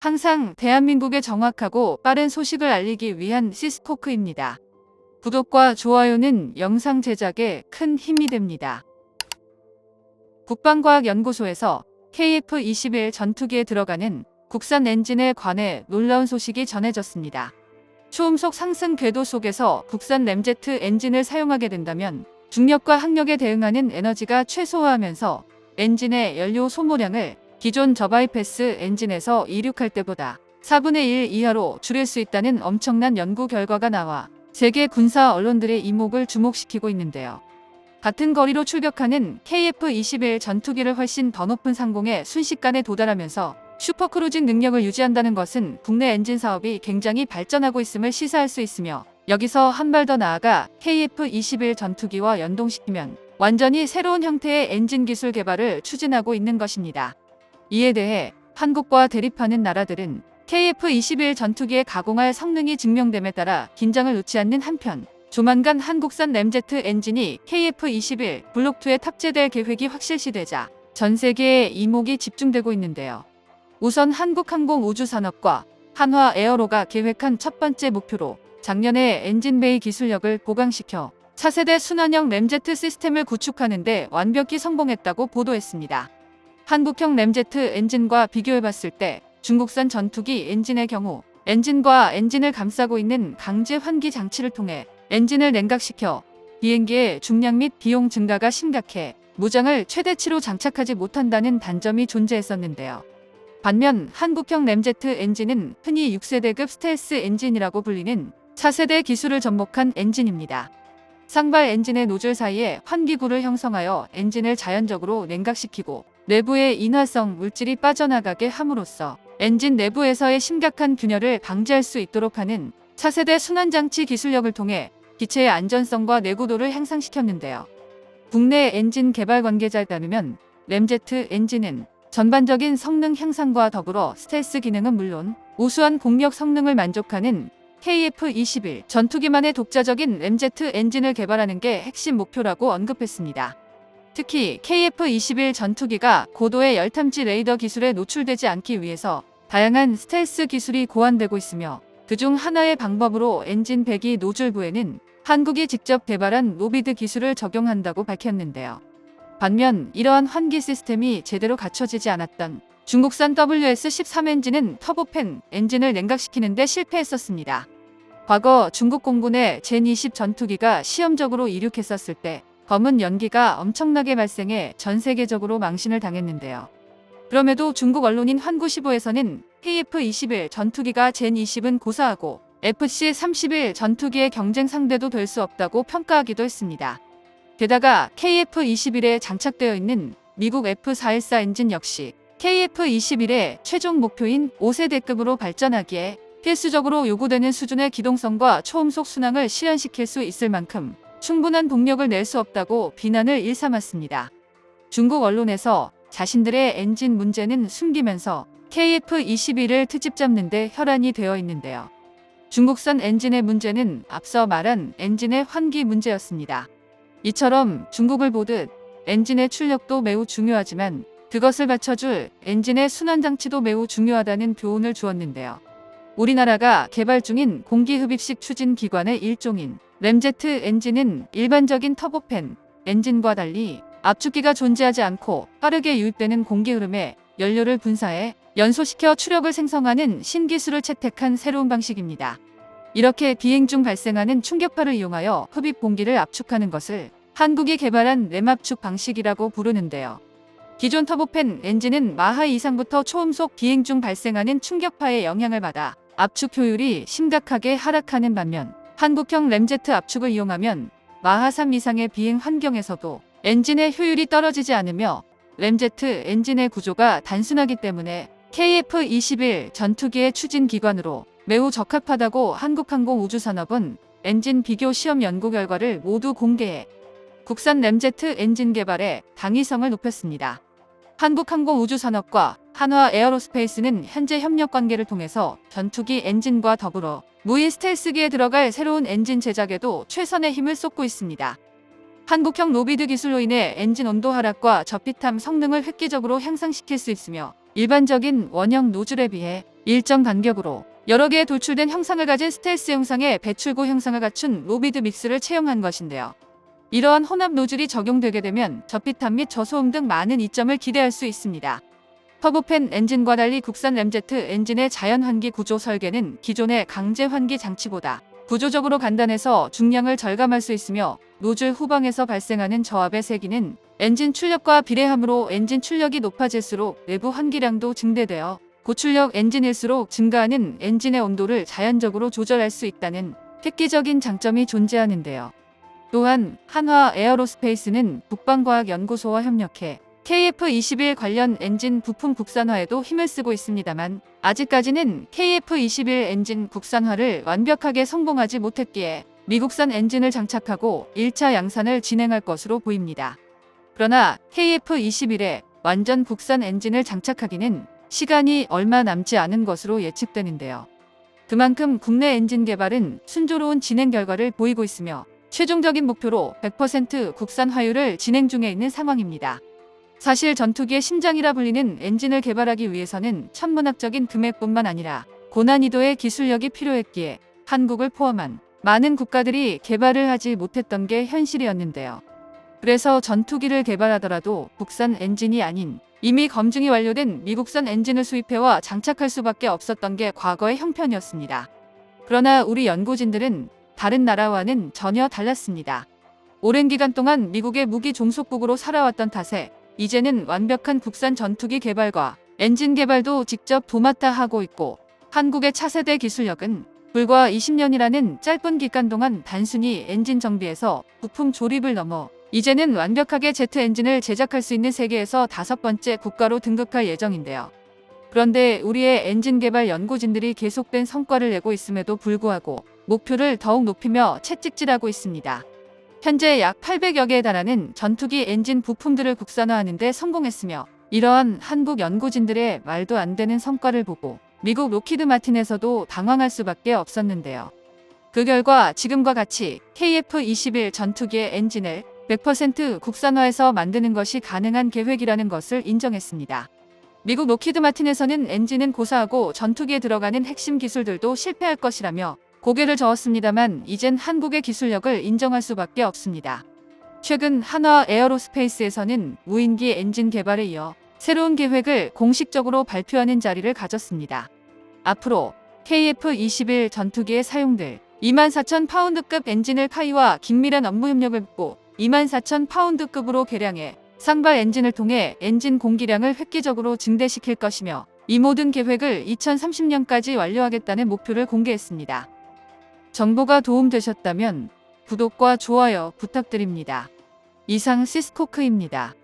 항상 대한민국에 정확하고 빠른 소식을 알리기 위한 시스코크입니다. 구독과 좋아요는 영상 제작에 큰 힘이 됩니다. 국방과학연구소에서 KF-21 전투기에 들어가는 국산 엔진에 관해 놀라운 소식이 전해졌습니다. 초음속 상승 궤도 속에서 국산 램제트 엔진을 사용하게 된다면 중력과 항력에 대응하는 에너지가 최소화하면서 엔진의 연료 소모량을 기존 저바이패스 엔진에서 이륙할 때보다 4분의 1 이하로 줄일 수 있다는 엄청난 연구 결과가 나와 세계 군사 언론들의 이목을 주목시키고 있는데요. 같은 거리로 출격하는 KF-21 전투기를 훨씬 더 높은 상공에 순식간에 도달하면서 슈퍼크루징 능력을 유지한다는 것은 국내 엔진 사업이 굉장히 발전하고 있음을 시사할 수 있으며, 여기서 한 발 더 나아가 KF-21 전투기와 연동시키면 완전히 새로운 형태의 엔진 기술 개발을 추진하고 있는 것입니다. 이에 대해 한국과 대립하는 나라들은 KF-21 전투기의 가공할 성능이 증명됨에 따라 긴장을 놓지 않는 한편, 조만간 한국산 램제트 엔진이 KF-21 블록2에 탑재될 계획이 확실시되자 전 세계에 이목이 집중되고 있는데요. 우선 한국항공우주산업과 한화에어로가 계획한 첫 번째 목표로 작년에 엔진베이 기술력을 보강시켜 차세대 순환형 램제트 시스템을 구축하는 데 완벽히 성공했다고 보도했습니다. 한국형 램제트 엔진과 비교해봤을 때 중국산 전투기 엔진의 경우 엔진과 엔진을 감싸고 있는 강제 환기 장치를 통해 엔진을 냉각시켜 비행기의 중량 및 비용 증가가 심각해 무장을 최대치로 장착하지 못한다는 단점이 존재했었는데요. 반면 한국형 램제트 엔진은 흔히 6세대급 스텔스 엔진이라고 불리는 차세대 기술을 접목한 엔진입니다. 상발 엔진의 노즐 사이에 환기구를 형성하여 엔진을 자연적으로 냉각시키고 내부의 인화성 물질이 빠져나가게 함으로써 엔진 내부에서의 심각한 균열을 방지할 수 있도록 하는 차세대 순환장치 기술력을 통해 기체의 안전성과 내구도를 향상시켰는데요. 국내 엔진 개발 관계자에 따르면 램제트 엔진은 전반적인 성능 향상과 더불어 스텔스 기능은 물론 우수한 공력 성능을 만족하는 KF-21 전투기만의 독자적인 램제트 엔진을 개발하는 게 핵심 목표라고 언급했습니다. 특히 KF-21 전투기가 고도의 열탐지 레이더 기술에 노출되지 않기 위해서 다양한 스텔스 기술이 고안되고 있으며, 그중 하나의 방법으로 엔진 배기 노즐부에는 한국이 직접 개발한 로비드 기술을 적용한다고 밝혔는데요. 반면 이러한 환기 시스템이 제대로 갖춰지지 않았던 중국산 WS-13 엔진은 터보팬 엔진을 냉각시키는 데 실패했었습니다. 과거 중국 공군의 젠20 전투기가 시험적으로 이륙했었을 때 검은 연기가 엄청나게 발생해 전 세계적으로 망신을 당했는데요. 그럼에도 중국 언론인 환구시보에서는 KF-21 전투기가 젠20은 고사하고 FC-31 전투기의 경쟁 상대도 될 수 없다고 평가하기도 했습니다. 게다가 KF-21에 장착되어 있는 미국 F414 엔진 역시 KF-21의 최종 목표인 5세대급으로 발전하기에 필수적으로 요구되는 수준의 기동성과 초음속 순항을 실현시킬 수 있을 만큼 충분한 동력을 낼 수 없다고 비난을 일삼았습니다. 중국 언론에서 자신들의 엔진 문제는 숨기면서 KF-21을 트집 잡는 데 혈안이 되어 있는데요. 중국산 엔진의 문제는 앞서 말한 엔진의 환기 문제였습니다. 이처럼 중국을 보듯 엔진의 출력도 매우 중요하지만 그것을 받쳐줄 엔진의 순환장치도 매우 중요하다는 교훈을 주었는데요. 우리나라가 개발 중인 공기흡입식 추진기관의 일종인 램제트 엔진은 일반적인 터보팬 엔진과 달리 압축기가 존재하지 않고 빠르게 유입되는 공기 흐름에 연료를 분사해 연소시켜 추력을 생성하는 신기술을 채택한 새로운 방식입니다. 이렇게 비행 중 발생하는 충격파를 이용하여 흡입 공기를 압축하는 것을 한국이 개발한 램압축 방식이라고 부르는데요. 기존 터보팬 엔진은 마하 이상부터 초음속 비행 중 발생하는 충격파의 영향을 받아 압축 효율이 심각하게 하락하는 반면, 한국형 램제트 압축을 이용하면 마하 3 이상의 비행 환경에서도 엔진의 효율이 떨어지지 않으며 램제트 엔진의 구조가 단순하기 때문에 KF-21 전투기의 추진 기관으로 매우 적합하다고 한국항공우주산업은 엔진 비교 시험 연구 결과를 모두 공개해 국산 램제트 엔진 개발에 당위성을 높였습니다. 한국항공우주산업과 한화에어로스페이스는 현재 협력 관계를 통해서 전투기 엔진과 더불어 무인 스텔스기에 들어갈 새로운 엔진 제작에도 최선의 힘을 쏟고 있습니다. 한국형 로비드 기술로 인해 엔진 온도 하락과 저피탐 성능을 획기적으로 향상시킬 수 있으며 일반적인 원형 노즐에 비해 일정 간격으로 여러 개의 돌출된 형상을 가진 스텔스 형상의 배출구 형상을 갖춘 로비드 믹스를 채용한 것인데요. 이러한 혼합 노즐이 적용되게 되면 저피탄 및 저소음 등 많은 이점을 기대할 수 있습니다. 터보팬 엔진과 달리 국산 램제트 엔진의 자연 환기 구조 설계는 기존의 강제 환기 장치보다 구조적으로 간단해서 중량을 절감할 수 있으며 노즐 후방에서 발생하는 저압의 세기는 엔진 출력과 비례하므로 엔진 출력이 높아질수록 내부 환기량도 증대되어 고출력 엔진일수록 증가하는 엔진의 온도를 자연적으로 조절할 수 있다는 획기적인 장점이 존재하는데요. 또한 한화 에어로스페이스는 국방과학연구소와 협력해 KF-21 관련 엔진 부품 국산화에도 힘을 쓰고 있습니다만 아직까지는 KF-21 엔진 국산화를 완벽하게 성공하지 못했기에 미국산 엔진을 장착하고 1차 양산을 진행할 것으로 보입니다. 그러나 KF-21에 완전 국산 엔진을 장착하기는 시간이 얼마 남지 않은 것으로 예측되는데요. 그만큼 국내 엔진 개발은 순조로운 진행 결과를 보이고 있으며 최종적인 목표로 100% 국산화율을 진행 중에 있는 상황입니다. 사실 전투기의 심장이라 불리는 엔진을 개발하기 위해서는 천문학적인 금액뿐만 아니라 고난이도의 기술력이 필요했기에 한국을 포함한 많은 국가들이 개발을 하지 못했던 게 현실이었는데요. 그래서 전투기를 개발하더라도 국산 엔진이 아닌 이미 검증이 완료된 미국산 엔진을 수입해와 장착할 수밖에 없었던 게 과거의 형편이었습니다. 그러나 우리 연구진들은 다른 나라와는 전혀 달랐습니다. 오랜 기간 동안 미국의 무기 종속국으로 살아왔던 탓에 이제는 완벽한 국산 전투기 개발과 엔진 개발도 직접 도맡아 하고 있고 한국의 차세대 기술력은 불과 20년이라는 짧은 기간 동안 단순히 엔진 정비에서 부품 조립을 넘어 이제는 완벽하게 제트 엔진을 제작할 수 있는 세계에서 5번째 국가로 등극할 예정인데요. 그런데 우리의 엔진 개발 연구진들이 계속된 성과를 내고 있음에도 불구하고 목표를 더욱 높이며 채찍질하고 있습니다. 현재 약 800여 개에 달하는 전투기 엔진 부품들을 국산화하는 데 성공했으며 이러한 한국 연구진들의 말도 안 되는 성과를 보고 미국 로키드 마틴에서도 당황할 수밖에 없었는데요. 그 결과 지금과 같이 KF-21 전투기의 엔진을 100% 국산화해서 만드는 것이 가능한 계획이라는 것을 인정했습니다. 미국 로키드 마틴에서는 엔진은 고사하고 전투기에 들어가는 핵심 기술들도 실패할 것이라며 고개를 저었습니다만 이젠 한국의 기술력을 인정할 수밖에 없습니다. 최근 한화 에어로스페이스에서는 무인기 엔진 개발에 이어 새로운 계획을 공식적으로 발표하는 자리를 가졌습니다. 앞으로 KF-21 전투기에 사용될 24,000파운드급 엔진을 카이와 긴밀한 업무 협력을 맺고 24,000파운드급으로 개량해 상발 엔진을 통해 엔진 공기량을 획기적으로 증대시킬 것이며 이 모든 계획을 2030년까지 완료하겠다는 목표를 공개했습니다. 정보가 도움되셨다면 구독과 좋아요 부탁드립니다. 이상 시스코크입니다.